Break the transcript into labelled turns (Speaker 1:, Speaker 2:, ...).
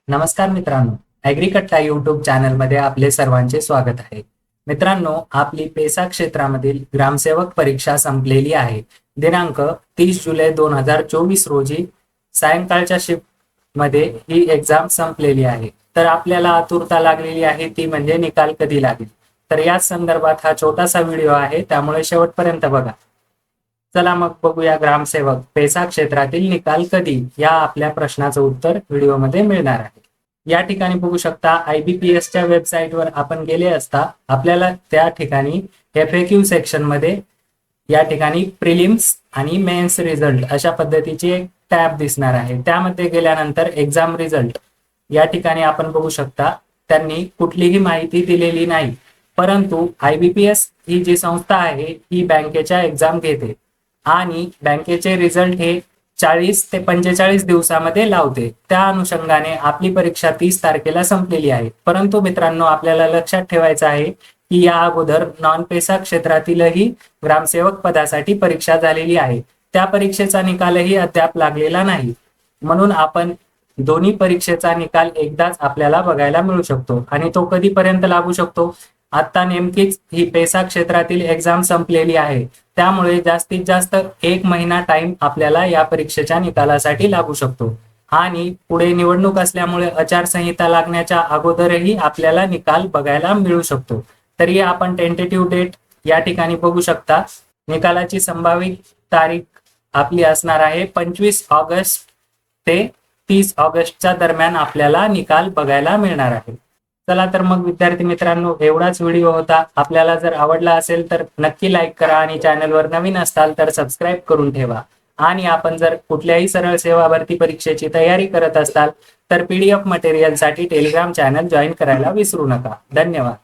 Speaker 1: नमस्कार मित्रांनो, ॲग्रीकट्टा यूट्यूब चॅनलमध्ये आपले सर्वांचे स्वागत आहे. मित्रांनो, आपली पेसा क्षेत्रामधील ग्रामसेवक परीक्षा संपलेली आहे. दिनांक 30 जुलै 2024 रोजी सायंकाळच्या शिफ्टमध्ये ही एक्झाम संपलेली आहे. तर आपल्याला आतुरता लागलेली आहे ती म्हणजे निकाल कधी लागेल. तर याच संदर्भात हा छोटासा व्हिडिओ आहे, त्यामुळे शेवटपर्यंत बघा. चला मग बघूया ग्रामसेवक पेसा क्षेत्रातील निकाल कधी, या आपल्या प्रश्नाचं उत्तर व्हिडिओमध्ये मिळणार आहे. या ठिकाणी बघू शकता IBPS च्या वेबसाईटवर आपण गेले असता आपल्याला त्या ठिकाणी FAQ सेक्शन मध्ये या ठिकाणी प्रिलिम्स आणि मेन्स रिझल्ट अशा पद्धतीची एक टॅब दिसणार आहे. त्यामध्ये गेल्यानंतर एक्झाम रिझल्ट या ठिकाणी आपण बघू शकता त्यांनी कुठलीही माहिती दिलेली नाही, परंतु IBPS ही जी संस्था आहे ही बँकेच्या एक्झाम घेते आणि बँकेचे रिझल्ट हे 40 ते 45 दिवसामध्ये लावते. त्या अनुषंगाने आपली परीक्षा 30 तारखेला संपलेली आहे. परंतु मित्रांनो, आपल्याला लक्षात ठेवायचं आहे की या अगोदर नॉन पेसा क्षेत्रातीलही ग्रामसेवक पदासाठी परीक्षा झालेली आहे. त्या परीक्षेचा निकालही अद्याप लागलेला नाही. म्हणून आपण दोन्ही परीक्षेचा निकाल एकदाच आपल्याला बघायला मिळू शकतो आणि तो कधीपर्यंत लागू शकतो. आता नेमकीच ही पेसा क्षेत्रातील एक्झाम संपलेली आहे, त्यामुळे जास्तीत जास्त 1 महिना टाइम आपल्याला या परीक्षेच्या निकालासाठी लागू शकतो आणि पुढे निवडणूक असल्यामुळे आचारसंहिता लागण्याच्या अगोदरही आपल्याला निकाल बघायला मिळू शकतो. तरी आपण टेंटेटिव्ह डेट या ठिकाणी बघू शकता. निकालाची संभावित तारीख आपली असणार आहे 25 ऑगस्ट ते 30 ऑगस्टच्या दरम्यान आपल्याला निकाल बघायला मिळणार आहे. चला तर मग विद्यार्थी मित्रांनो, एवढाच व्हिडिओ होता. आपल्याला जर आवडला असेल तर नक्की लाईक करा आणि चॅनलवर नवीन असाल तर सबस्क्राईब करून ठेवा. आणि आपण जर कुठल्याही सरळ सेवा भरती परीक्षेची तयारी करत असाल तर PDF मटेरियलसाठी टेलिग्राम चॅनल जॉईन करायला विसरू नका. धन्यवाद.